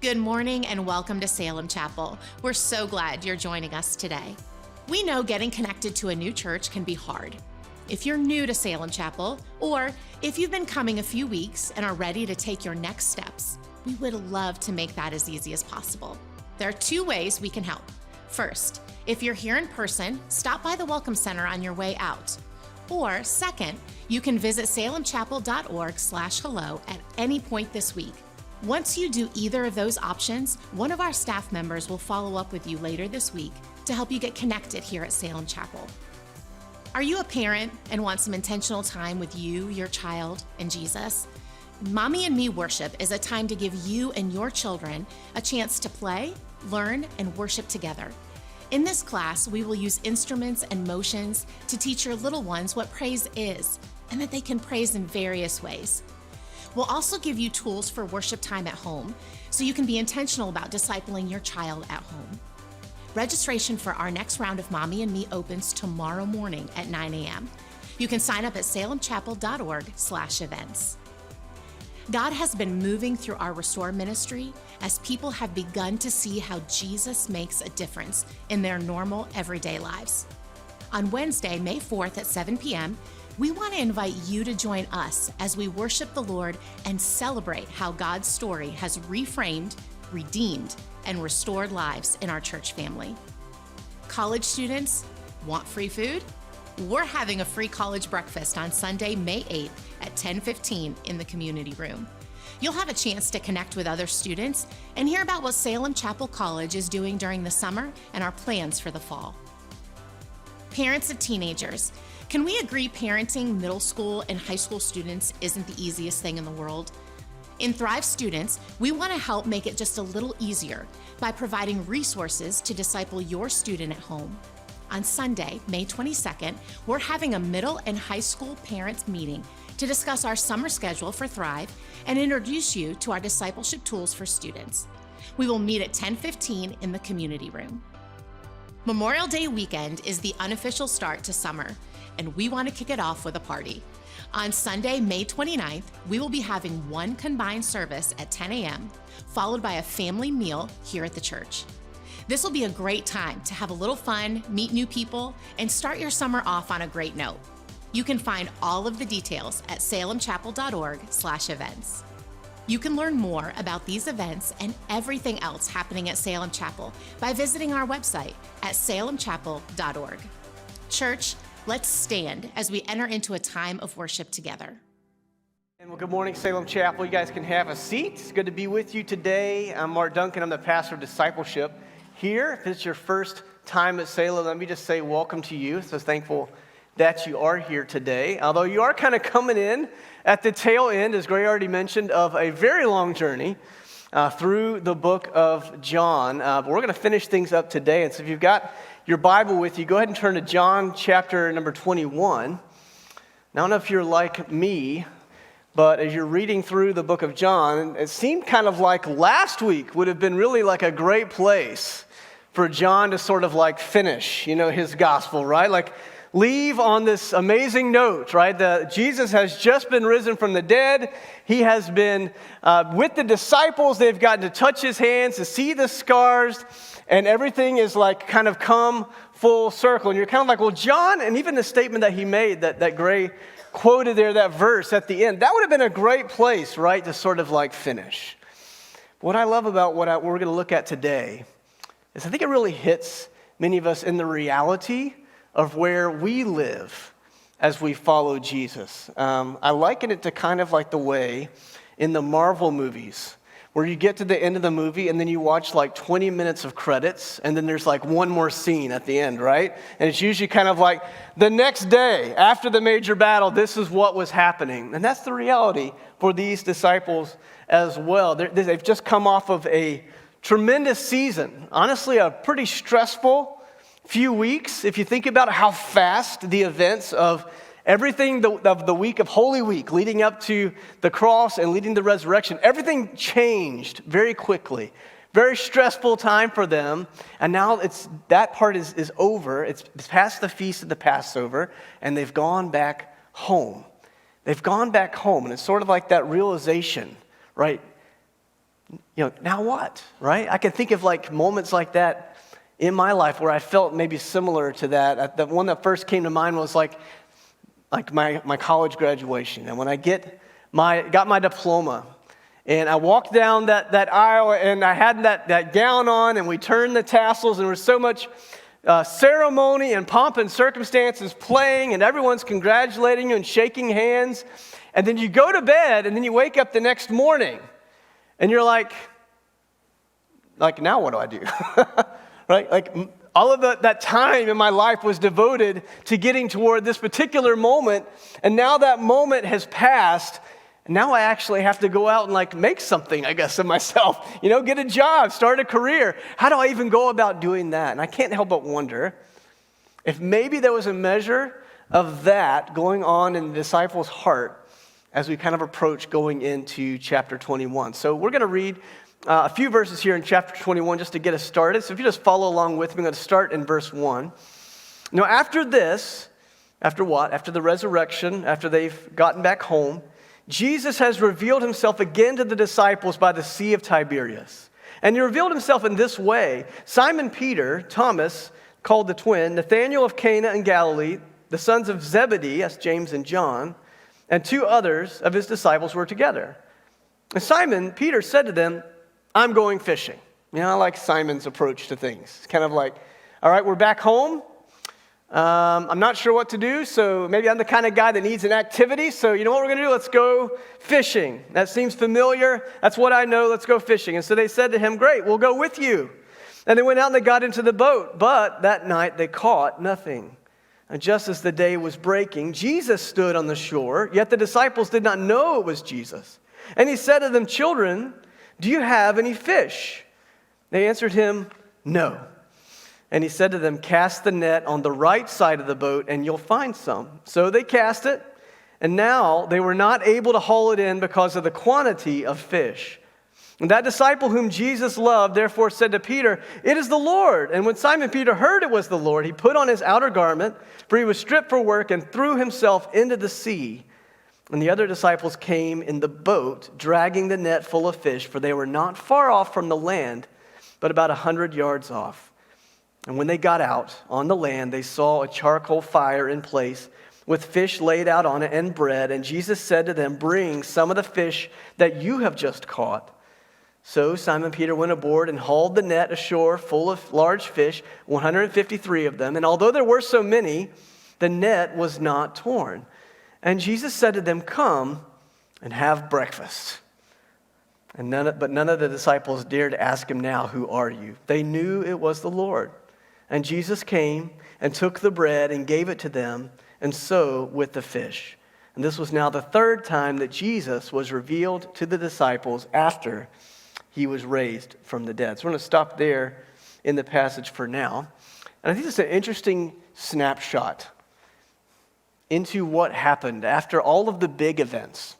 Good morning and welcome to Salem Chapel. We're so glad you're joining us today. We know getting connected to a new church can be hard. If you're new to Salem Chapel, or if you've been coming a few weeks and are ready to take your next steps, we would love to make that as easy as possible. There are two ways we can help. First, if you're here in person, stop by the Welcome Center on your way out. Or second, you can visit salemchapel.org/hello at any point this week. Once you do either of those options, one of our staff members will follow up with you later this week to help you get connected here at Salem Chapel. Are you a parent and want some intentional time with you, your child, and Jesus? Mommy and Me Worship is a time to give you and your children a chance to play, learn, and worship together. In this class, we will use instruments and motions to teach your little ones what praise is and that they can praise in various ways. We'll also give you tools for worship time at home so you can be intentional about discipling your child at home. Registration for our next round of Mommy and Me opens tomorrow morning at 9 a.m. You can sign up at salemchapel.org/events. God has been moving through our Restore ministry as people have begun to see how Jesus makes a difference in their normal, everyday lives. On Wednesday, May 4th at 7 p.m., we want to invite you to join us as we worship the Lord and celebrate how God's story has reframed, redeemed, and restored lives in our church family. College students, want free food? We're having a free college breakfast on Sunday, May 8th at 10:15 in the community room. You'll have a chance to connect with other students and hear about what Salem Chapel College is doing during the summer and our plans for the fall. Parents of teenagers, can we agree parenting middle school and high school students isn't the easiest thing in the world? In Thrive Students, we want to help make it just a little easier by providing resources to disciple your student at home. On Sunday, May 22nd, we're having a middle and high school parents meeting to discuss our summer schedule for Thrive and introduce you to our discipleship tools for students. We will meet at 10:15 in the community room. Memorial Day weekend is the unofficial start to summer, and we want to kick it off with a party. On Sunday, May 29th, we will be having one combined service at 10 a.m., followed by a family meal here at the church. This will be a great time to have a little fun, meet new people, and start your summer off on a great note. You can find all of the details at salemchapel.org/events. You can learn more about these events and everything else happening at Salem Chapel by visiting our website at salemchapel.org. Church, let's stand as we enter into a time of worship together. Well, good morning, Salem Chapel. You guys can have a seat. It's good to be with you today. I'm Mark Duncan. I'm the pastor of discipleship here. If it's your first time at Salem, let me just say welcome to you. So thankful that you are here today. Although you are kind of coming in at the tail end, as Gray already mentioned, of a very long journey through the book of John. But we're going to finish things up today. And so if you've got your Bible with you, go ahead and turn to John chapter number 21. Now, I don't know if you're like me, but as you're reading through the book of John, it seemed kind of like last week would have been really like a great place for John to sort of like finish, his gospel, right? Like leave on this amazing note, right? Jesus has just been risen from the dead. He has been with the disciples. They've gotten to touch his hands, to see the scars, and everything is like kind of come full circle. And you're kind of like, well, John, and even the statement that he made, that Gray quoted there, that verse at the end, that would have been a great place, right, to sort of like finish. What I love about what we're going to look at today is I think it really hits many of us in the reality of where we live as we follow Jesus. I liken it to kind of like the way in the Marvel movies where you get to the end of the movie and then you watch like 20 minutes of credits and then there's like one more scene at the end, right? And it's usually kind of like the next day after the major battle, this is what was happening. And that's the reality for these disciples as well. They've just come off of a tremendous season. Honestly, a pretty stressful few weeks, if you think about how fast the events of everything of the week of Holy Week leading up to the cross and leading to the resurrection, everything changed very quickly. Very stressful time for them. And now that part is over. It's past the feast of the Passover, and they've gone back home. They've gone back home, and it's sort of like that realization, right? now what, right? I can think of like moments like that in my life where I felt maybe similar to that. The one that first came to mind was like my college graduation. And when I got my diploma, and I walked down that aisle, and I had that gown on, and we turned the tassels, and there was so much ceremony and pomp and circumstances playing, and everyone's congratulating you and shaking hands. And then you go to bed, and then you wake up the next morning, and you're like, now what do I do? Right? Like all of that time in my life was devoted to getting toward this particular moment, and now that moment has passed, and now I actually have to go out and like make something, I guess, of myself. Get a job, start a career. How do I even go about doing that? And I can't help but wonder if maybe there was a measure of that going on in the disciples' heart as we kind of approach going into chapter 21. So we're going to read a few verses here in chapter 21 just to get us started. So if you just follow along with me, I'm going to start in verse 1. Now after this, after what? After the resurrection, after they've gotten back home, Jesus has revealed himself again to the disciples by the Sea of Tiberias. And he revealed himself in this way. Simon Peter, Thomas, called the twin, Nathanael of Cana in Galilee, the sons of Zebedee, that's James and John, and two others of his disciples were together. And Simon Peter said to them, I'm going fishing. I like Simon's approach to things. It's kind of like, all right, we're back home. I'm not sure what to do, so maybe I'm the kind of guy that needs an activity. So you know what we're going to do? Let's go fishing. That seems familiar. That's what I know. Let's go fishing. And so they said to him, great, we'll go with you. And they went out and they got into the boat. But that night they caught nothing. And just as the day was breaking, Jesus stood on the shore, yet the disciples did not know it was Jesus. And he said to them, children, do you have any fish? They answered him, no. And he said to them, cast the net on the right side of the boat, and you'll find some. So they cast it, and now they were not able to haul it in because of the quantity of fish. And that disciple whom Jesus loved therefore said to Peter, it is the Lord. And when Simon Peter heard it was the Lord, he put on his outer garment, for he was stripped for work, and threw himself into the sea. And the other disciples came in the boat, dragging the net full of fish, for they were not far off from the land, but about 100 yards off. And when they got out on the land, they saw a charcoal fire in place with fish laid out on it and bread. And Jesus said to them, bring some of the fish that you have just caught. So Simon Peter went aboard and hauled the net ashore full of large fish, 153 of them. And although there were so many, the net was not torn. And Jesus said to them, come and have breakfast. But none of the disciples dared ask him now, who are you? They knew it was the Lord. And Jesus came and took the bread and gave it to them, and so with the fish. And this was now the third time that Jesus was revealed to the disciples after he was raised from the dead. So we're going to stop there in the passage for now. And I think it's an interesting snapshot into what happened after all of the big events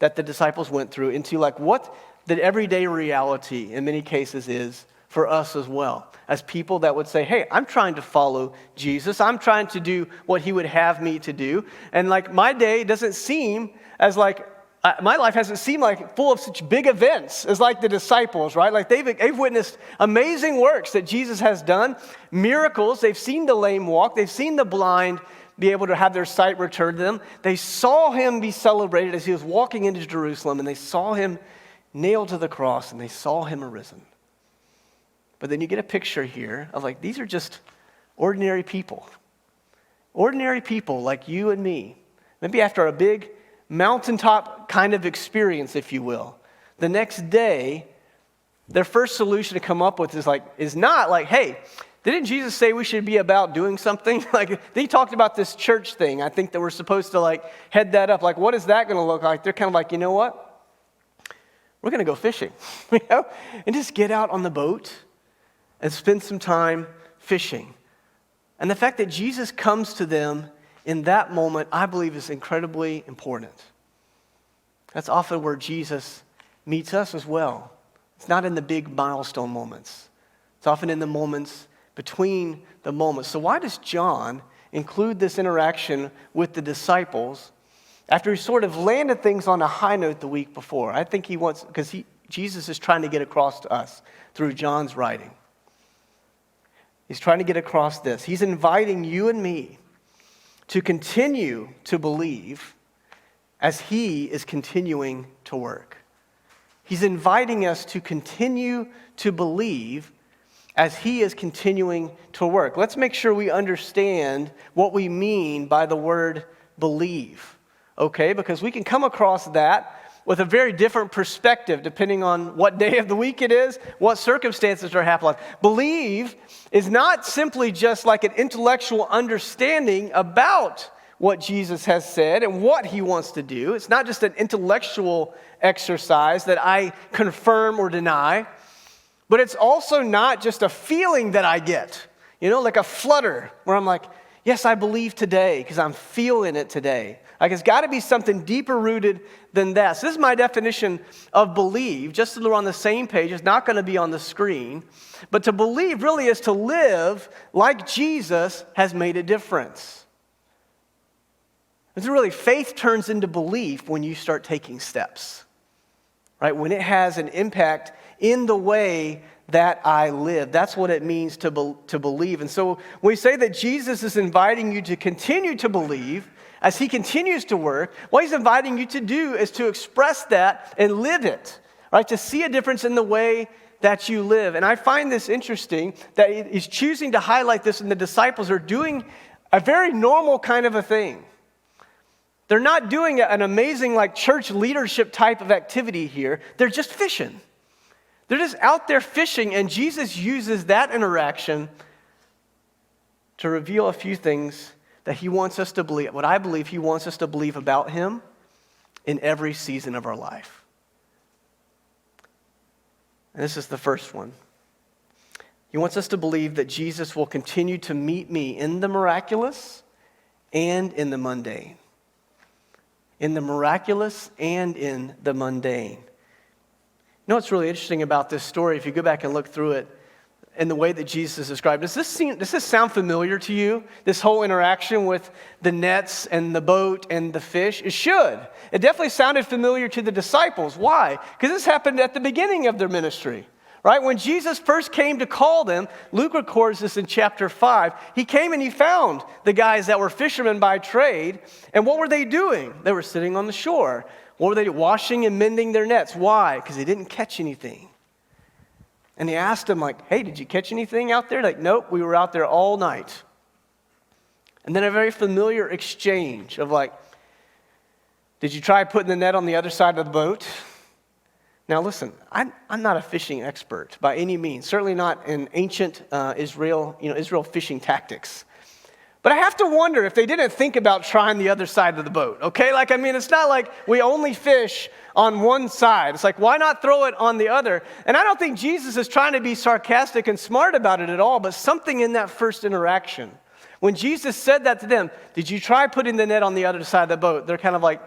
that the disciples went through, into like what the everyday reality in many cases is for us as well, as people that would say, hey, I'm trying to follow Jesus. I'm trying to do what he would have me to do. And like my day doesn't seem as like, my life hasn't seemed like full of such big events as like the disciples, right? Like they've witnessed amazing works that Jesus has done, miracles. They've seen the lame walk. They've seen the blind be able to have their sight returned to them. They saw him be celebrated as he was walking into Jerusalem, and they saw him nailed to the cross, and they saw him arisen. But then you get a picture here of like, these are just ordinary people. Ordinary people like you and me. Maybe after a big mountaintop kind of experience, if you will. The next day, their first solution to come up with is not like, hey, didn't Jesus say we should be about doing something? Like, he talked about this church thing. I think that we're supposed to like head that up. Like, what is that going to look like? They're kind of like, you know what? We're going to go fishing, and just get out on the boat and spend some time fishing. And the fact that Jesus comes to them in that moment, I believe, is incredibly important. That's often where Jesus meets us as well. It's not in the big milestone moments. It's often in the moments between the moments. So why does John include this interaction with the disciples after he sort of landed things on a high note the week before? I think he wants, because Jesus is trying to get across to us through John's writing. He's trying to get across this. He's inviting you and me to continue to believe as he is continuing to work. He's inviting us to continue to believe as he is continuing to work. Let's make sure we understand what we mean by the word believe, okay? Because we can come across that with a very different perspective depending on what day of the week it is, what circumstances are happening. Believe is not simply just like an intellectual understanding about what Jesus has said and what he wants to do. It's not just an intellectual exercise that I confirm or deny, but it's also not just a feeling that I get, like a flutter where I'm like, yes, I believe today because I'm feeling it today. Like it's got to be something deeper rooted than that. So this is my definition of believe, just so we're on the same page. It's not going to be on the screen. But to believe really is to live like Jesus has made a difference. It's really, faith turns into belief when you start taking steps, right? When it has an impact in the way that I live. That's what it means to believe. And so when we say that Jesus is inviting you to continue to believe, as he continues to work, what he's inviting you to do is to express that and live it, right? To see a difference in the way that you live. And I find this interesting that he's choosing to highlight this, and the disciples are doing a very normal kind of a thing. They're not doing an amazing like church leadership type of activity here. They're just fishing. They're just out there fishing, and Jesus uses that interaction to reveal a few things that he wants us to believe, what I believe he wants us to believe about him in every season of our life. And this is the first one. He wants us to believe that Jesus will continue to meet me in the miraculous and in the mundane. In the miraculous and in the mundane. You know what's really interesting about this story, if you go back and look through it, and the way that Jesus is described. Does this sound familiar to you? This whole interaction with the nets and the boat and the fish? It should. It definitely sounded familiar to the disciples. Why? Because this happened at the beginning of their ministry, right? When Jesus first came to call them, Luke records this in chapter 5. He came and he found the guys that were fishermen by trade. And what were they doing? They were sitting on the shore. What were they doing? Washing and mending their nets. Why? Because they didn't catch anything. And he asked them, like, hey, did you catch anything out there? Like, nope, we were out there all night. And then a very familiar exchange of like, did you try putting the net on the other side of the boat? Now listen, I'm not a fishing expert by any means. Certainly not in ancient Israel fishing tactics. But I have to wonder if they didn't think about trying the other side of the boat, okay? It's not like we only fish on one side. It's like, why not throw it on the other? And I don't think Jesus is trying to be sarcastic and smart about it at all, but something in that first interaction. When Jesus said that to them, did you try putting the net on the other side of the boat? They're kind of like,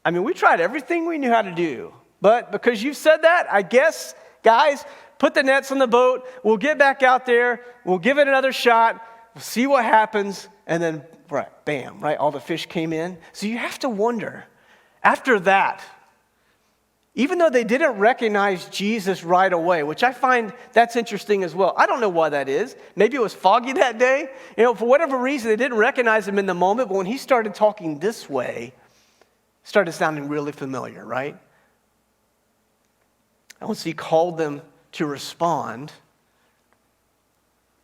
we tried everything we knew how to do. But because you said that, I guess, guys, put the nets on the boat. We'll get back out there. We'll give it another shot. We'll see what happens, and then, right, bam, right, all the fish came in. So you have to wonder, after that, even though they didn't recognize Jesus right away, which I find that's interesting as well. I don't know why that is. Maybe it was foggy that day. For whatever reason, they didn't recognize him in the moment, but when he started talking this way, it started sounding really familiar, right? And once he called them to respond,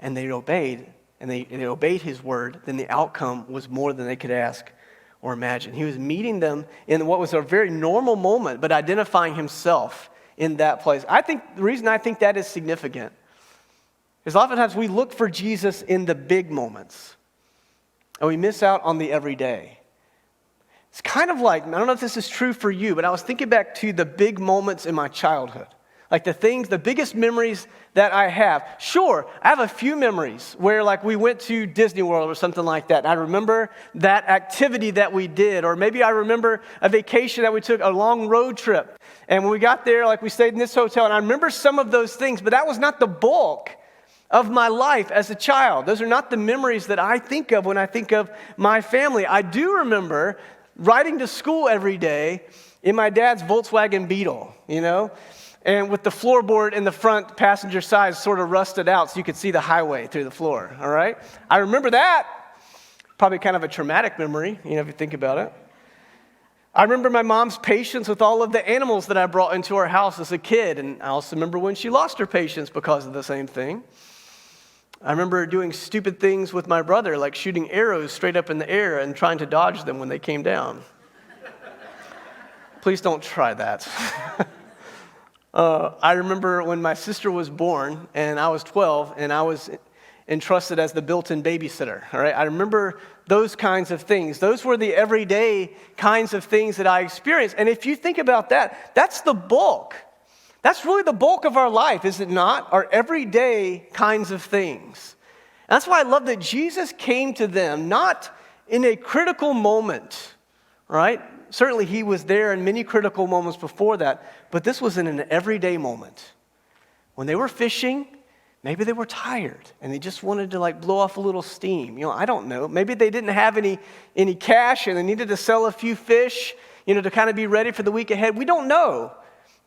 and they obeyed, and they obeyed his word, then the outcome was more than they could ask or imagine. He was meeting them in what was a very normal moment, but identifying himself in that place. The reason I think that is significant is oftentimes we look for Jesus in the big moments, and we miss out on the everyday. It's kind of like, I don't know if this is true for you, but I was thinking back to the big moments in my childhood. Like the biggest memories that I have. Sure, I have a few memories where like we went to Disney World or something like that. And I remember that activity that we did. Or maybe I remember a vacation that we took, a long road trip. And when we got there, like we stayed in this hotel. And I remember some of those things, but that was not the bulk of my life as a child. Those are not the memories that I think of when I think of my family. I do remember riding to school every day in my dad's Volkswagen Beetle, and with the floorboard in the front passenger side sort of rusted out so you could see the highway through the floor, all right? I remember that. Probably kind of a traumatic memory, if you think about it. I remember my mom's patience with all of the animals that I brought into our house as a kid, and I also remember when she lost her patience because of the same thing. I remember doing stupid things with my brother, like shooting arrows straight up in the air and trying to dodge them when they came down. Please don't try that. I remember when my sister was born, and I was 12, and I was entrusted as the built-in babysitter, all right? I remember those kinds of things. Those were the everyday kinds of things that I experienced. And if you think about that, that's the bulk. That's really the bulk of our life, is it not? Our everyday kinds of things. And that's why I love that Jesus came to them not in a critical moment, right? Certainly he was there in many critical moments before that, but this was in an everyday moment. When they were fishing, maybe they were tired and they just wanted to blow off a little steam. I don't know. Maybe they didn't have any cash and they needed to sell a few fish, to kind of be ready for the week ahead. We don't know.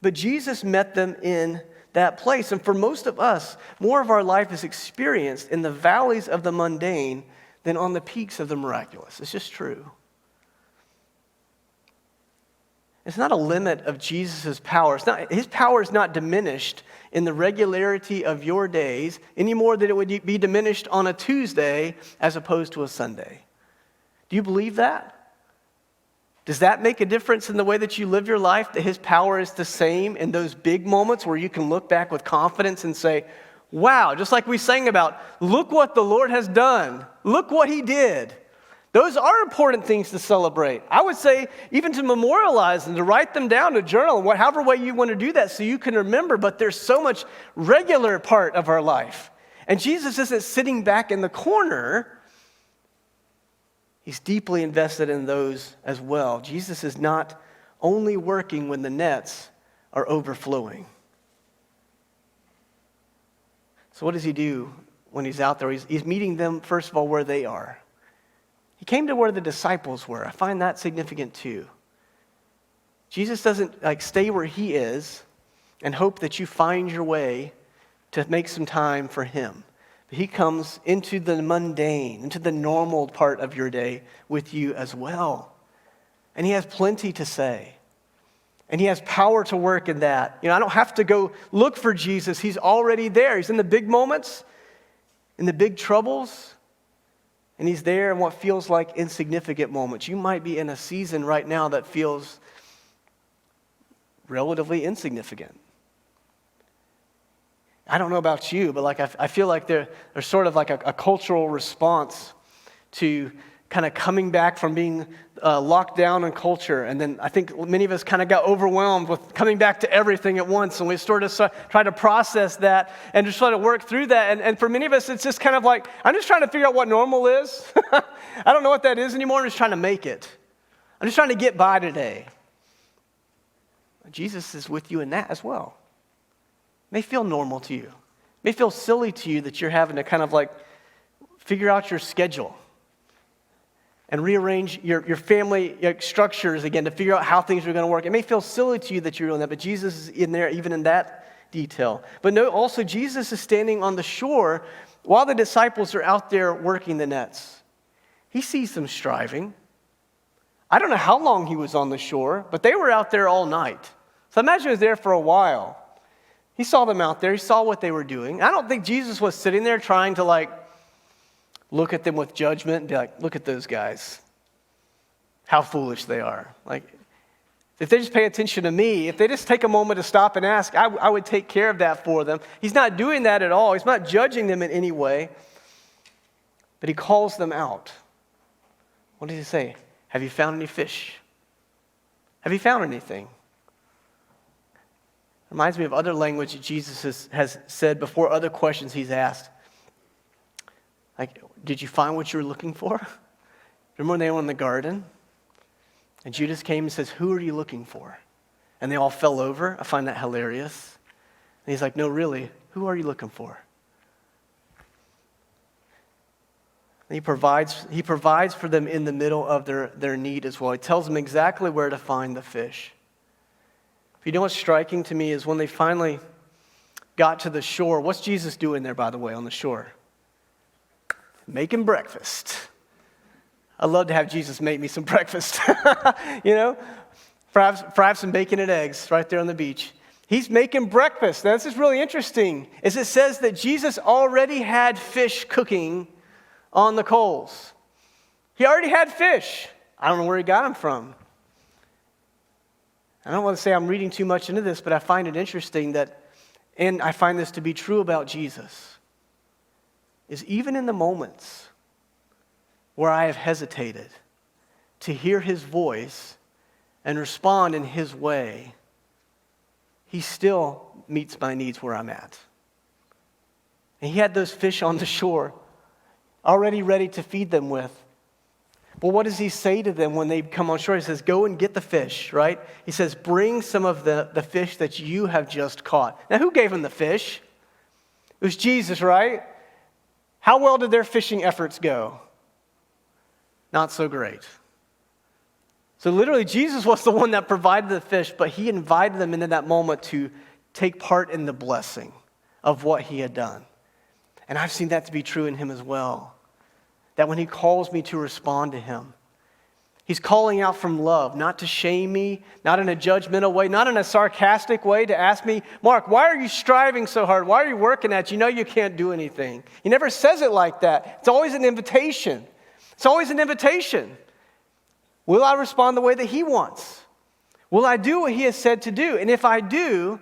But Jesus met them in that place. And for most of us, more of our life is experienced in the valleys of the mundane than on the peaks of the miraculous. It's just true. It's not a limit of Jesus' power. His power is not diminished in the regularity of your days any more than it would be diminished on a Tuesday as opposed to a Sunday. Do you believe that? Does that make a difference in the way that you live your life, that his power is the same in those big moments where you can look back with confidence and say, wow, just like we sang about, look what the Lord has done. Look what he did. Those are important things to celebrate. I would say even to memorialize and to write them down, to journal, however way you want to do that so you can remember, but there's so much regular part of our life. And Jesus isn't sitting back in the corner. He's deeply invested in those as well. Jesus is not only working when the nets are overflowing. So what does he do when he's out there? He's meeting them, first of all, where they are. He came to where the disciples were. I find that significant too. Jesus doesn't stay where he is and hope that you find your way to make some time for him. But he comes into the mundane, into the normal part of your day with you as well. And he has plenty to say. And he has power to work in that. I don't have to go look for Jesus. He's already there. He's in the big moments, in the big troubles. And he's there in what feels like insignificant moments. You might be in a season right now that feels relatively insignificant. I don't know about you, but I feel like there's sort of a cultural response to kind of coming back from being locked down in culture. And then I think many of us kind of got overwhelmed with coming back to everything at once. And we sort of try to process that and just try to work through that. And for many of us, it's just kind of like, I'm just trying to figure out what normal is. I don't know what that is anymore. I'm just trying to make it. I'm just trying to get by today. Jesus is with you in that as well. It may feel normal to you. It may feel silly to you that you're having to kind of figure out your schedule and rearrange your family structures again to figure out how things are going to work. It may feel silly to you that you're doing that, but Jesus is in there even in that detail. But no, also Jesus is standing on the shore while the disciples are out there working the nets. He sees them striving. I don't know how long he was on the shore, but they were out there all night. So imagine he was there for a while. He saw them out there. He saw what they were doing. I don't think Jesus was sitting there trying to look at them with judgment and be like, look at those guys. How foolish they are. If they just pay attention to me, if they just take a moment to stop and ask, I would take care of that for them. He's not doing that at all. He's not judging them in any way. But he calls them out. What does he say? Have you found any fish? Have you found anything? Reminds me of other language that Jesus has said before, other questions he's asked. Did you find what you were looking for? Remember when they were in the garden? And Judas came and says, who are you looking for? And they all fell over. I find that hilarious. And he's like, no, really, who are you looking for? And he provides for them in the middle of their need as well. He tells them exactly where to find the fish. If you know what's striking to me is when they finally got to the shore, what's Jesus doing there, by the way, on the shore? Making breakfast. I'd love to have Jesus make me some breakfast, fry some bacon and eggs right there on the beach. He's making breakfast. Now, this is really interesting, is it says that Jesus already had fish cooking on the coals. He already had fish. I don't know where he got them from. I don't want to say I'm reading too much into this, but I find it interesting that, and I find this to be true about Jesus, is even in the moments where I have hesitated to hear his voice and respond in his way, he still meets my needs where I'm at. And he had those fish on the shore, already ready to feed them with. But what does he say to them when they come on shore? He says, go and get the fish, right? He says, bring some of the fish that you have just caught. Now, who gave them the fish? It was Jesus, right? How well did their fishing efforts go? Not so great. So literally, Jesus was the one that provided the fish, but he invited them into that moment to take part in the blessing of what he had done. And I've seen that to be true in him as well. That when he calls me to respond to him, he's calling out from love, not to shame me, not in a judgmental way, not in a sarcastic way to ask me, Mark, why are you striving so hard? Why are you working at it? You know you can't do anything. He never says it like that. It's always an invitation. It's always an invitation. Will I respond the way that he wants? Will I do what he has said to do? And if I do,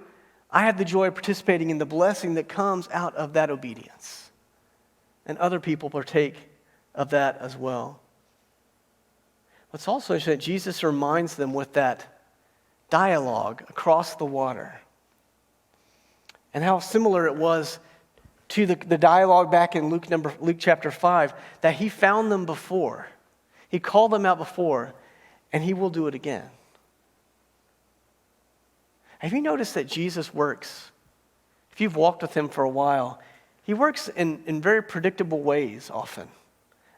I have the joy of participating in the blessing that comes out of that obedience. And other people partake of that as well. What's also interesting that Jesus reminds them with that dialogue across the water. And how similar it was to the dialogue back in Luke chapter 5, that he found them before. He called them out before, and he will do it again. Have you noticed that Jesus works? If you've walked with him for a while, he works in very predictable ways often,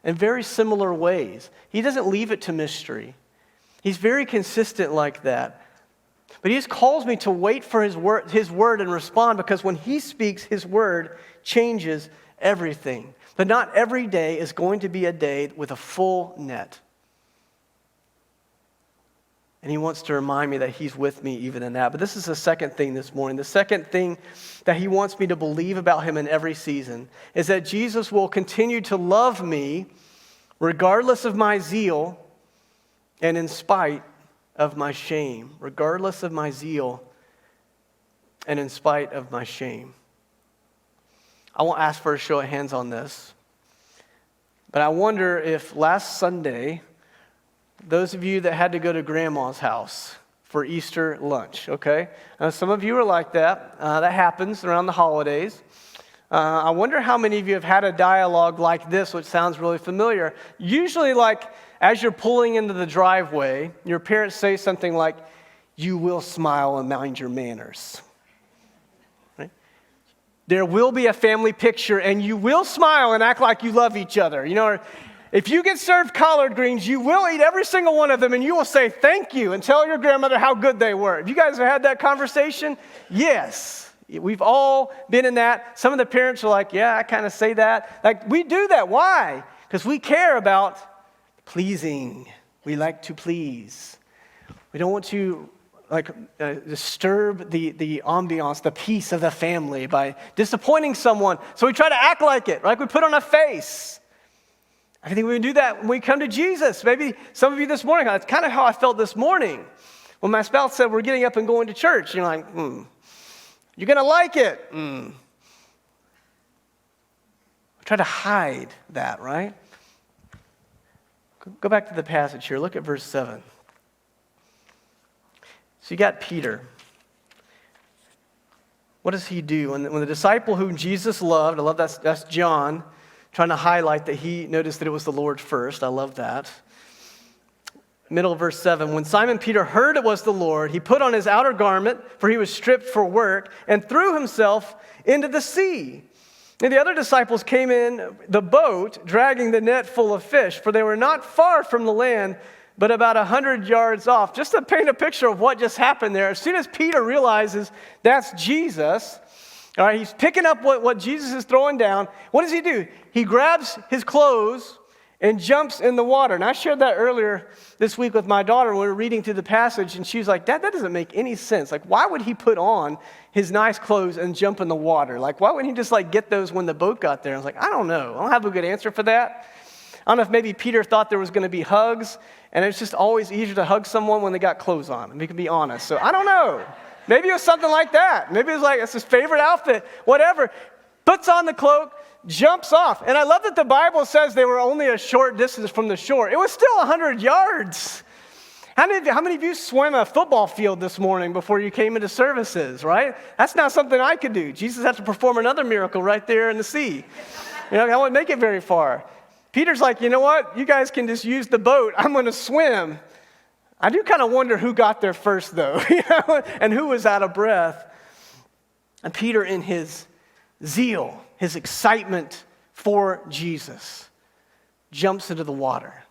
in very similar ways. He doesn't leave it to mystery. He's very consistent like that. But he just calls me to wait for his word and respond, because when he speaks, his word changes everything. But not every day is going to be a day with a full net. And he wants to remind me that he's with me even in that. But this is the second thing this morning. The second thing that he wants me to believe about him in every season is that Jesus will continue to love me regardless of my zeal and in spite of my shame. Regardless of my zeal and in spite of my shame. I won't ask for a show of hands on this, but I wonder if last Sunday, those of you that had to go to grandma's house for Easter lunch, okay? Some of you are like that. That happens around the holidays. I wonder how many of you have had a dialogue like this, which sounds really familiar. Usually, like, as you're pulling into the driveway, your parents say something like, you will smile and mind your manners. There will be a family picture, and you will smile and act like you love each other. You know, if you get served collard greens, you will eat every single one of them, and you will say thank you and tell your grandmother how good they were. Have you guys had that conversation? Yes. We've all been in that. Some of the parents are like, yeah, I kind of say that. Like, we do that. Why? Because we care about pleasing. We like to please. We don't want to disturb the ambiance, the peace of the family by disappointing someone. So we try to act like it, right? We put on a face. I think we can do that when we come to Jesus. Maybe some of you this morning, that's kind of how I felt this morning. When my spouse said, we're getting up and going to church, you're like, you're going to like it. I try to hide that, right? Go back to the passage here. Look at verse 7. So you got Peter. What does he do? When the disciple whom Jesus loved, I love that's John, trying to highlight that he noticed that it was the Lord first. I love that. Middle of verse 7. When Simon Peter heard it was the Lord, he put on his outer garment, for he was stripped for work, and threw himself into the sea. And the other disciples came in the boat, dragging the net full of fish, for they were not far from the land, but about 100 yards off. Just to paint a picture of what just happened there, as soon as Peter realizes that's Jesus, all right, he's picking up what Jesus is throwing down. What does he do? He grabs his clothes and jumps in the water. And I shared that earlier this week with my daughter when we were reading through the passage, and she was like, Dad, that doesn't make any sense. Like, why would he put on his nice clothes and jump in the water? Like, why wouldn't he just get those when the boat got there? I was like, I don't know. I don't have a good answer for that. I don't know if maybe Peter thought there was going to be hugs, and it's just always easier to hug someone when they got clothes on, and we can be honest. So I don't know. Maybe it was something like that. Maybe it was like, it's his favorite outfit, whatever. Puts on the cloak, jumps off. And I love that the Bible says they were only a short distance from the shore. It was still 100 yards. How many of you swam a football field this morning before you came into services, right? That's not something I could do. Jesus had to perform another miracle right there in the sea. I wouldn't make it very far. Peter's like, you know what? You guys can just use the boat. I'm going to swim. I do kind of wonder who got there first, though, and who was out of breath. And Peter, in his zeal, his excitement for Jesus, jumps into the water.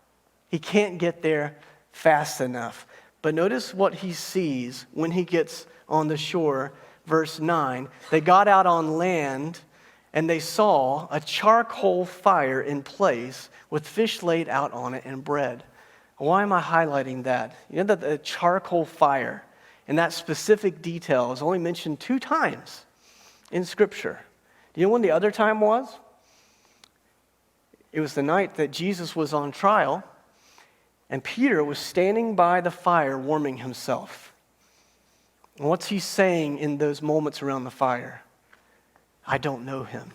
He can't get there fast enough. But notice what he sees when he gets on the shore. Verse 9, they got out on land, and they saw a charcoal fire in place with fish laid out on it and bread. Why am I highlighting that? You know that the charcoal fire and that specific detail is only mentioned 2 times in Scripture. Do you know when the other time was? It was the night that Jesus was on trial, and Peter was standing by the fire warming himself. And what's he saying in those moments around the fire? I don't know him.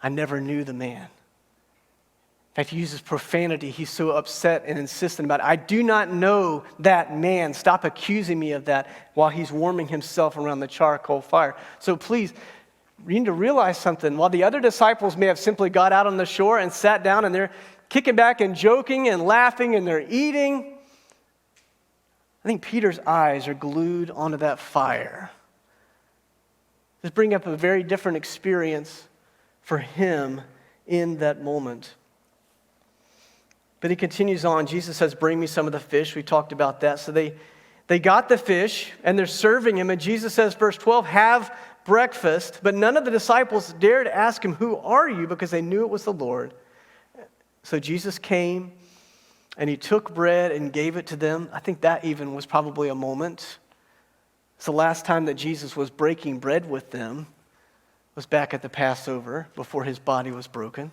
I never knew the man. In fact, he uses profanity. He's so upset and insistent about it. I do not know that man. Stop accusing me of that, while he's warming himself around the charcoal fire. So please, you need to realize something. While the other disciples may have simply got out on the shore and sat down and they're kicking back and joking and laughing and they're eating, I think Peter's eyes are glued onto that fire. This brings up a very different experience for him in that moment. But he continues on. Jesus says, bring me some of the fish. We talked about that. So they got the fish, and they're serving him. And Jesus says, verse 12, have breakfast. But none of the disciples dared ask him, who are you? Because they knew it was the Lord. So Jesus came, and he took bread and gave it to them. I think that even was probably a moment. It's the last time that Jesus was breaking bread with them, was back at the Passover before his body was broken.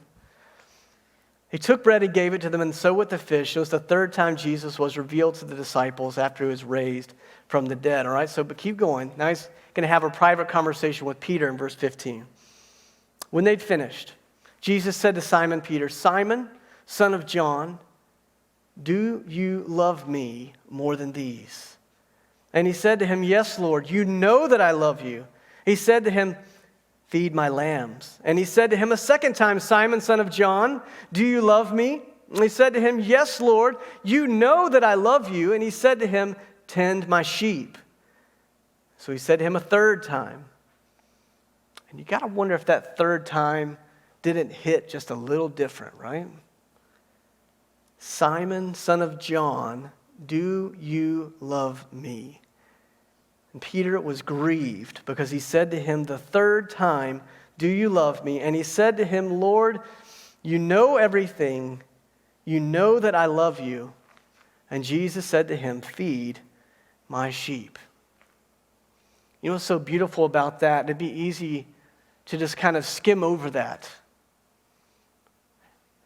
He took bread and gave it to them, and so with the fish. It was the 3rd time Jesus was revealed to the disciples after he was raised from the dead. All right, but keep going. Now he's going to have a private conversation with Peter in verse 15. When they'd finished, Jesus said to Simon Peter, Simon, son of John, do you love me more than these? And he said to him, yes, Lord, you know that I love you. He said to him, feed my lambs. And he said to him a second time, Simon, son of John, do you love me? And he said to him, yes, Lord, you know that I love you. And he said to him, tend my sheep. So he said to him a 3rd time. And you got to wonder if that 3rd time didn't hit just a little different, right? Simon, son of John, do you love me? And Peter was grieved because he said to him the 3rd time, do you love me? And he said to him, Lord, you know everything. You know that I love you. And Jesus said to him, feed my sheep. You know what's so beautiful about that? It'd be easy to just kind of skim over that.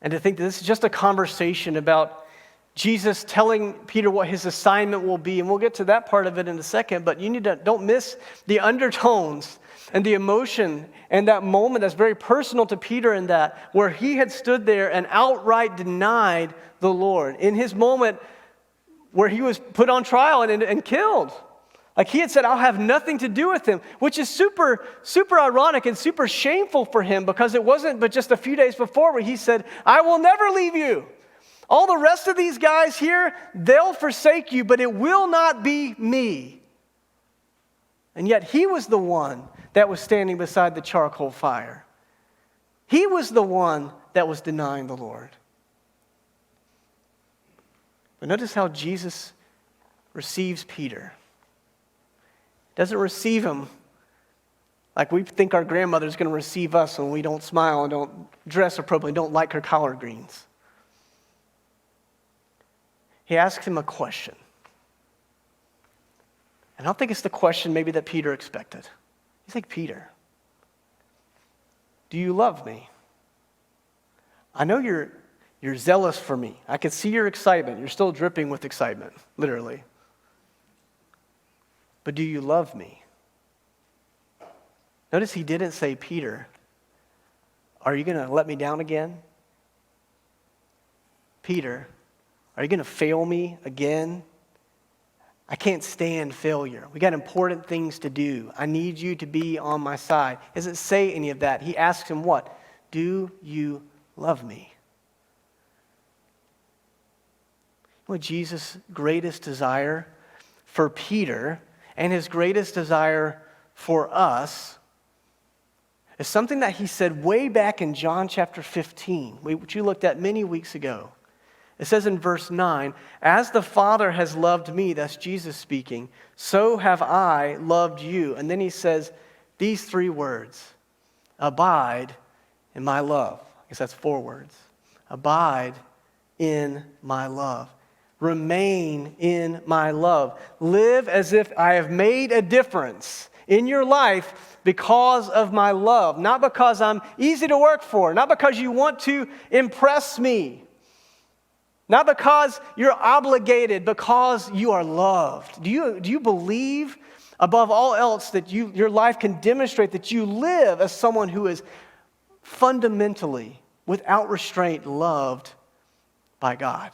And to think that this is just a conversation about Jesus telling Peter what his assignment will be, and we'll get to that part of it in a second, but you don't miss the undertones and the emotion and that moment that's very personal to Peter in that, where he had stood there and outright denied the Lord. In his moment where he was put on trial and killed. Like he had said, I'll have nothing to do with him, which is super, super ironic and super shameful for him, because it wasn't but just a few days before where he said, I will never leave you. All the rest of these guys here, they'll forsake you, but it will not be me. And yet he was the one that was standing beside the charcoal fire. He was the one that was denying the Lord. But notice how Jesus receives Peter. He doesn't receive him like we think our grandmother's going to receive us when we don't smile and don't dress appropriately, don't like her collard greens. He asks him a question. And I don't think it's the question maybe that Peter expected. He's like, Peter, do you love me? I know you're zealous for me. I can see your excitement. You're still dripping with excitement, literally. But do you love me? Notice he didn't say, Peter, are you going to let me down again? Peter, are you going to fail me again? I can't stand failure. We got important things to do. I need you to be on my side. He doesn't say any of that. He asks him what? Do you love me? What Jesus' greatest desire for Peter and his greatest desire for us is something that he said way back in John chapter 15, which you looked at many weeks ago. It says in verse 9, as the Father has loved me, that's Jesus speaking, so have I loved you. And then he says these three words, abide in my love. I guess that's 4 words. Abide in my love. Remain in my love. Live as if I have made a difference in your life because of my love. Not because I'm easy to work for. Not because you want to impress me. Not because you're obligated, because you are loved. Do you believe above all else that your life can demonstrate that you live as someone who is fundamentally, without restraint, loved by God?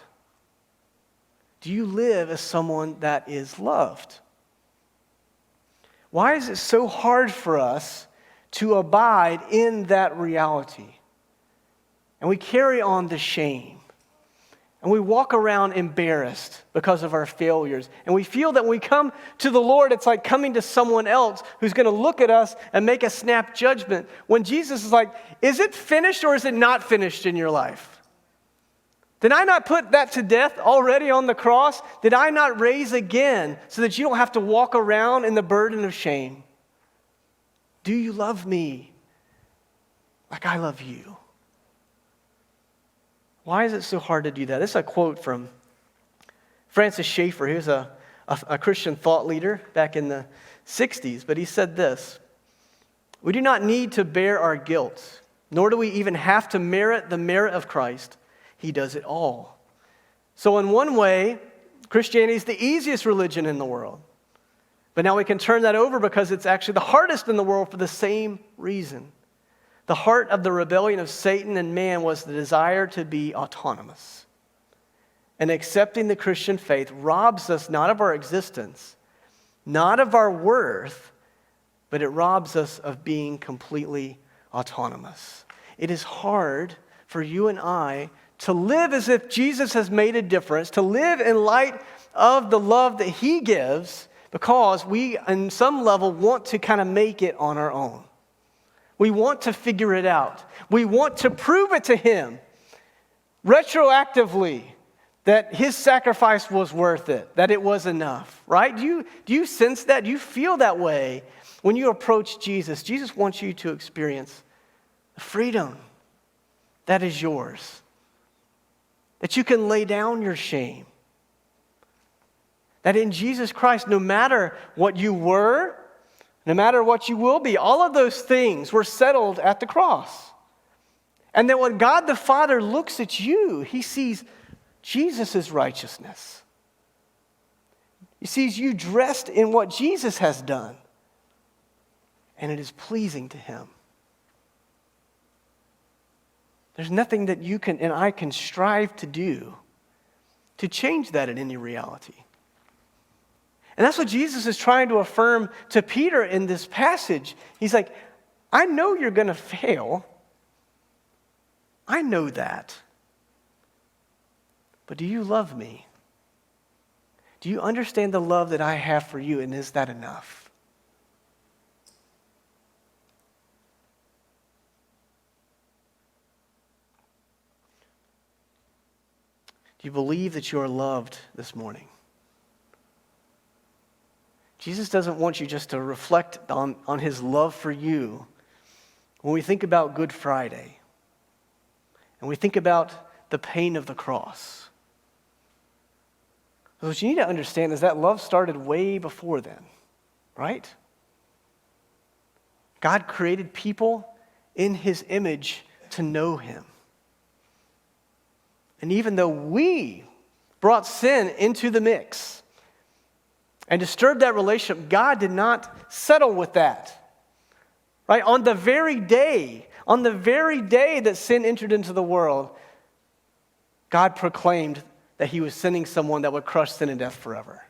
Do you live as someone that is loved? Why is it so hard for us to abide in that reality? And we carry on the shame. And we walk around embarrassed because of our failures. And we feel that when we come to the Lord, it's like coming to someone else who's going to look at us and make a snap judgment. When Jesus is like, is it finished or is it not finished in your life? Did I not put that to death already on the cross? Did I not raise again so that you don't have to walk around in the burden of shame? Do you love me like I love you? Why is it so hard to do that? This is a quote from Francis Schaeffer. He was a Christian thought leader back in the 60s, but he said this: we do not need to bear our guilt, nor do we even have to merit the merit of Christ. He does it all. So in one way, Christianity is the easiest religion in the world. But now we can turn that over because it's actually the hardest in the world for the same reason. The heart of the rebellion of Satan and man was the desire to be autonomous. And accepting the Christian faith robs us not of our existence, not of our worth, but it robs us of being completely autonomous. It is hard for you and I to live as if Jesus has made a difference, to live in light of the love that he gives, because we, on some level, want to kind of make it on our own. We want to figure it out. We want to prove it to him retroactively that his sacrifice was worth it, that it was enough, right? Do you sense that? Do you feel that way when you approach Jesus? Jesus wants you to experience the freedom that is yours, that you can lay down your shame, that in Jesus Christ, no matter what you were, no matter what you will be, all of those things were settled at the cross. And that when God the Father looks at you, he sees Jesus' righteousness. He sees you dressed in what Jesus has done. And it is pleasing to him. There's nothing that you can and I can strive to do to change that in any reality. And that's what Jesus is trying to affirm to Peter in this passage. He's like, I know you're going to fail. I know that. But do you love me? Do you understand the love that I have for you, and is that enough? Do you believe that you are loved this morning? Jesus doesn't want you just to reflect on his love for you when we think about Good Friday and we think about the pain of the cross. What you need to understand is that love started way before then, right? God created people in his image to know him. And even though we brought sin into the mix and disturbed that relationship, God did not settle with that. Right? On the very day that sin entered into the world, God proclaimed that he was sending someone that would crush sin and death forever.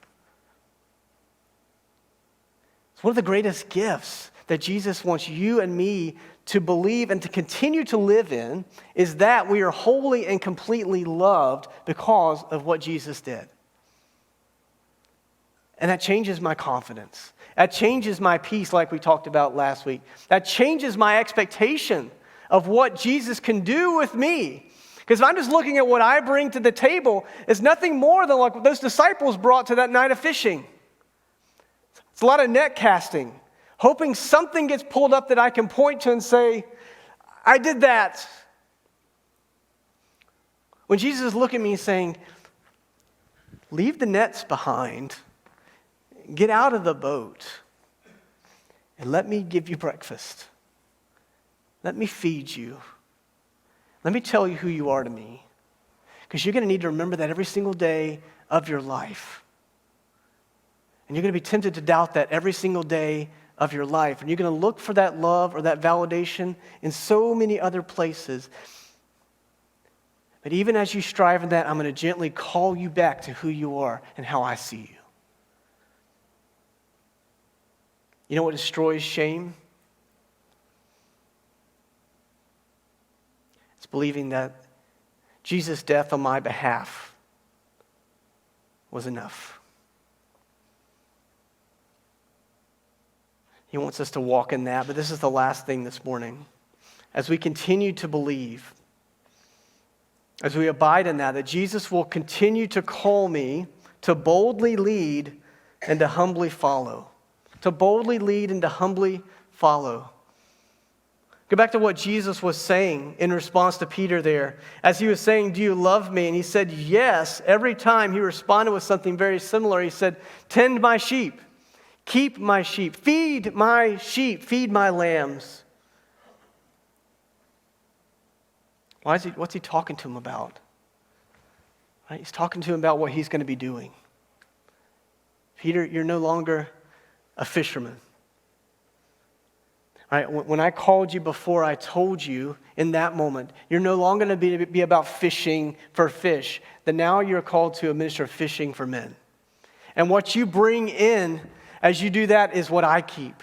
It's one of the greatest gifts that Jesus wants you and me to believe and to continue to live in is that we are wholly and completely loved because of what Jesus did. And that changes my confidence. That changes my peace like we talked about last week. That changes my expectation of what Jesus can do with me. Because if I'm just looking at what I bring to the table, it's nothing more than like what those disciples brought to that night of fishing. It's a lot of net casting, hoping something gets pulled up that I can point to and say, I did that. When Jesus is looking at me saying, leave the nets behind, get out of the boat, and let me give you breakfast. Let me feed you. Let me tell you who you are to me. Because you're going to need to remember that every single day of your life. And you're going to be tempted to doubt that every single day of your life. And you're going to look for that love or that validation in so many other places. But even as you strive in that, I'm going to gently call you back to who you are and how I see you. You know what destroys shame? It's believing that Jesus' death on my behalf was enough. He wants us to walk in that, but this is the last thing this morning. As we continue to believe, as we abide in that Jesus will continue to call me to boldly lead and to humbly follow. To boldly lead and to humbly follow. Go back to what Jesus was saying in response to Peter there. As he was saying, do you love me? And he said, yes. Every time he responded with something very similar. He said, tend my sheep. Keep my sheep. Feed my sheep. Feed my lambs. What's he talking to him about? Right? He's talking to him about what he's going to be doing. Peter, you're no longer a fisherman. Right? When I called you before, I told you in that moment, you're no longer going to be about fishing for fish. That now you're called to a ministry of fishing for men. And what you bring in as you do that is what I keep.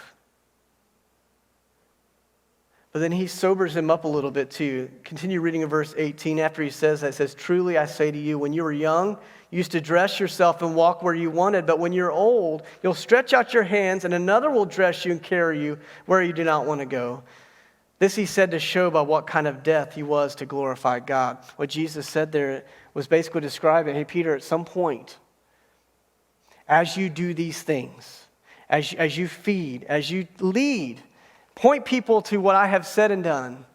But then he sobers him up a little bit too. Continue reading in verse 18 after he says that. It says, truly I say to you, when you were young, you used to dress yourself and walk where you wanted. But when you're old, you'll stretch out your hands and another will dress you and carry you where you do not want to go. This he said to show by what kind of death he was to glorify God. What Jesus said there was basically describing, hey, Peter, at some point, as you do these things, as you feed, as you lead, point people to what I have said and done,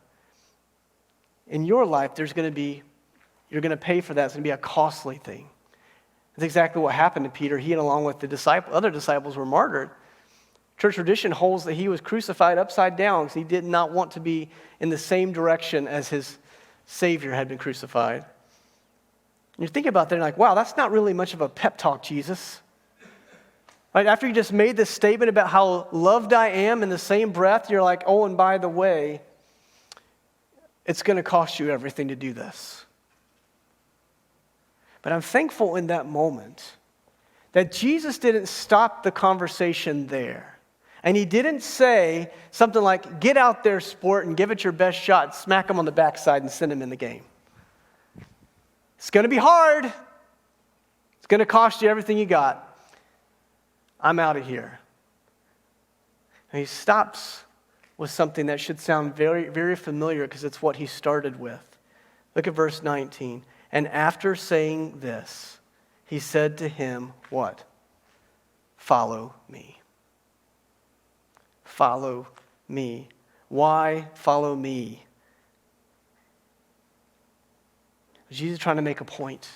in your life, you're going to pay for that. It's going to be a costly thing. That's exactly what happened to Peter. He, along with the other disciples, were martyred. Church tradition holds that he was crucified upside down because he did not want to be in the same direction as his Savior had been crucified. And you think about that and you're like, wow, that's not really much of a pep talk, Jesus. Right? After you just made this statement about how loved I am in the same breath, you're like, oh, and by the way, it's going to cost you everything to do this. But I'm thankful in that moment that Jesus didn't stop the conversation there. And he didn't say something like, get out there, sport, and give it your best shot, smack him on the backside and send him in the game. It's going to be hard. It's going to cost you everything you got. I'm out of here. And he stops with something that should sound very, very familiar because it's what he started with. Look at verse 19. And after saying this, he said to him, what? Follow me. Follow me. Why follow me? Jesus is trying to make a point.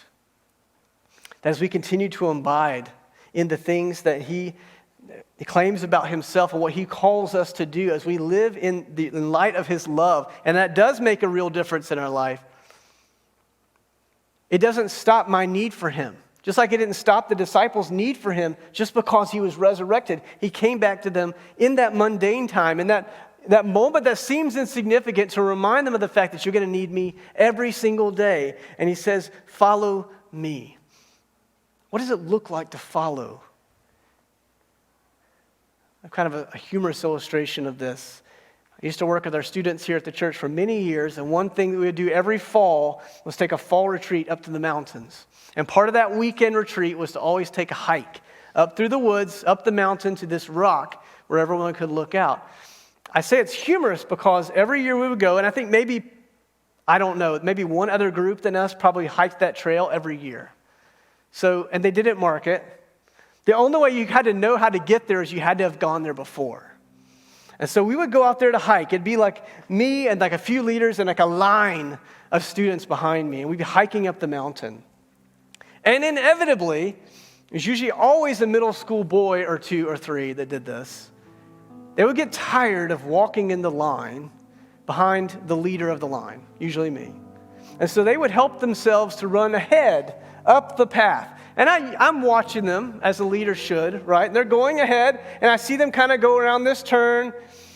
That as we continue to abide in the things that he claims about himself and what he calls us to do, as we live in light of his love, and that does make a real difference in our life, it doesn't stop my need for him. Just like it didn't stop the disciples' need for him just because he was resurrected. He came back to them in that mundane time, in that moment that seems insignificant, to remind them of the fact that you're going to need me every single day. And he says, follow me. What does it look like to follow? Kind of a humorous illustration of this. I used to work with our students here at the church for many years, and one thing that we would do every fall was take a fall retreat up to the mountains. And part of that weekend retreat was to always take a hike up through the woods, up the mountain to this rock where everyone could look out. I say it's humorous because every year we would go, and I think maybe one other group than us probably hiked that trail every year. So, and they didn't mark it. The only way you had to know how to get there is you had to have gone there before. And so we would go out there to hike. It'd be like me and like a few leaders and like a line of students behind me, and we'd be hiking up the mountain. And inevitably, it was usually always a middle school boy or two or three that did this. They would get tired of walking in the line behind the leader of the line, usually me. And so they would help themselves to run ahead up the path. And I'm watching them, as a leader should, right? And they're going ahead, and I see them kind of go around this turn,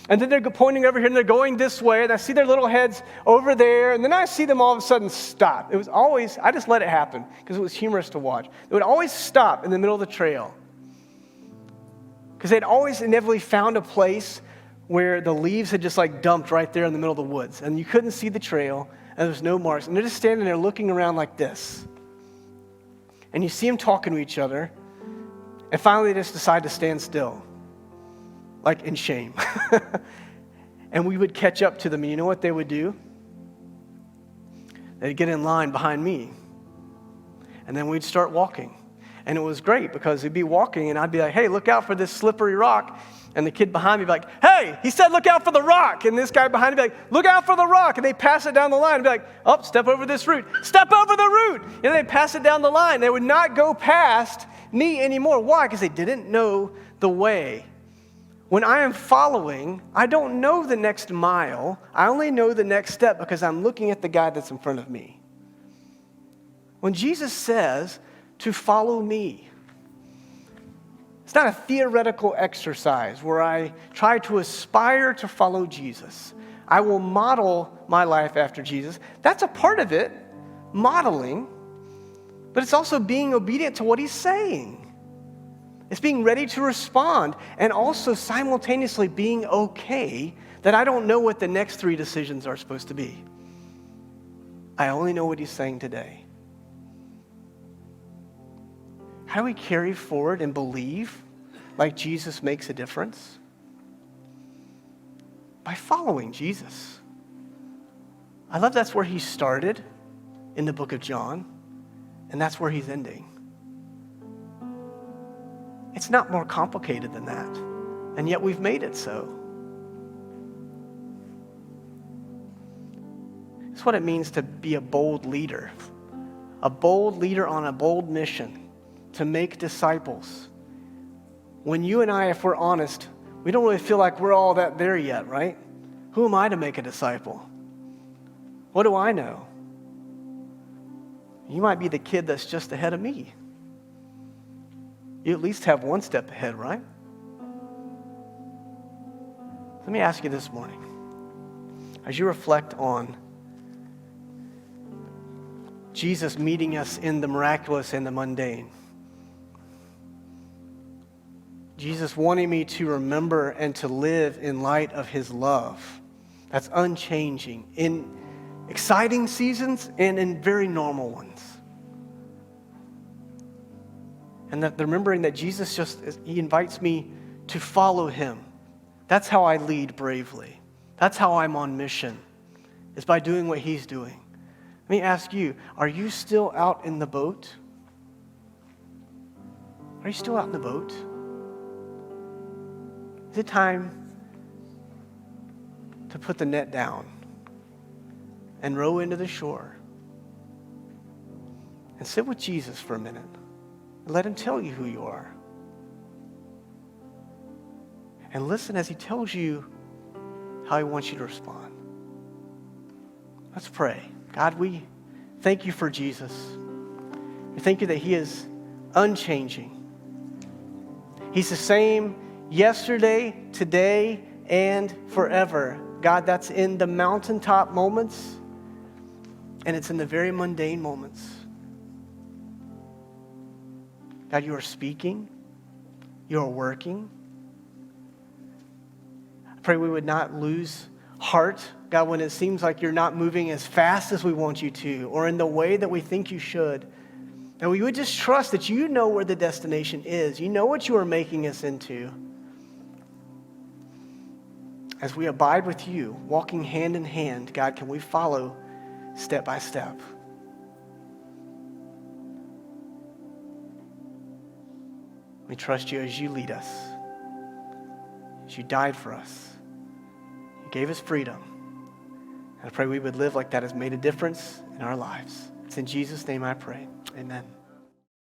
and then they're pointing over here, and they're going this way, and I see their little heads over there, and then I see them all of a sudden stop. It was always, I just let it happen, because it was humorous to watch. They would always stop in the middle of the trail, because they'd always inevitably found a place where the leaves had just like dumped right there in the middle of the woods, and you couldn't see the trail, and there was no marks, and they're just standing there looking around like this. And you see them talking to each other, and finally they just decide to stand still, like in shame. And we would catch up to them, and you know what they would do? They'd get in line behind me, and then we'd start walking. And it was great because we'd be walking, and I'd be like, hey, look out for this slippery rock. And the kid behind me would be like, hey, he said look out for the rock. And this guy behind me would be like, look out for the rock. And they pass it down the line and be like, oh, step over this root. Step over the root. And they pass it down the line. They would not go past me anymore. Why? Because they didn't know the way. When I am following, I don't know the next mile. I only know the next step because I'm looking at the guy that's in front of me. When Jesus says to follow me, it's not a theoretical exercise where I try to aspire to follow Jesus. I will model my life after Jesus. That's a part of it, modeling, but it's also being obedient to what he's saying. It's being ready to respond and also simultaneously being okay that I don't know what the next 3 decisions are supposed to be. I only know what he's saying today. How do we carry forward and believe like Jesus makes a difference? By following Jesus. I love that's where he started in the book of John, and that's where he's ending. It's not more complicated than that, and yet we've made it so. It's what it means to be a bold leader on a bold mission. To make disciples. When you and I, if we're honest, we don't really feel like we're all that there yet, right? Who am I to make a disciple? What do I know? You might be the kid that's just ahead of me. You at least have one step ahead, right? Let me ask you this morning, as you reflect on Jesus meeting us in the miraculous and the mundane, Jesus wanting me to remember and to live in light of his love that's unchanging in exciting seasons and in very normal ones. And that remembering that Jesus he invites me to follow him. That's how I lead bravely. That's how I'm on mission, is by doing what he's doing. Let me ask you, are you still out in the boat? Are you still out in the boat? Is it time to put the net down and row into the shore and sit with Jesus for a minute and let him tell you who you are? And listen as he tells you how he wants you to respond. Let's pray. God, we thank you for Jesus. We thank you that he is unchanging. He's the same yesterday, today, and forever. God, that's in the mountaintop moments, and it's in the very mundane moments. God, you are speaking. You are working. I pray we would not lose heart, God, when it seems like you're not moving as fast as we want you to, or in the way that we think you should. And we would just trust that you know where the destination is. You know what you are making us into. As we abide with you, walking hand in hand, God, can we follow step by step? We trust you as you lead us, as you died for us. You gave us freedom. And I pray we would live like that has made a difference in our lives. It's in Jesus' name I pray. Amen.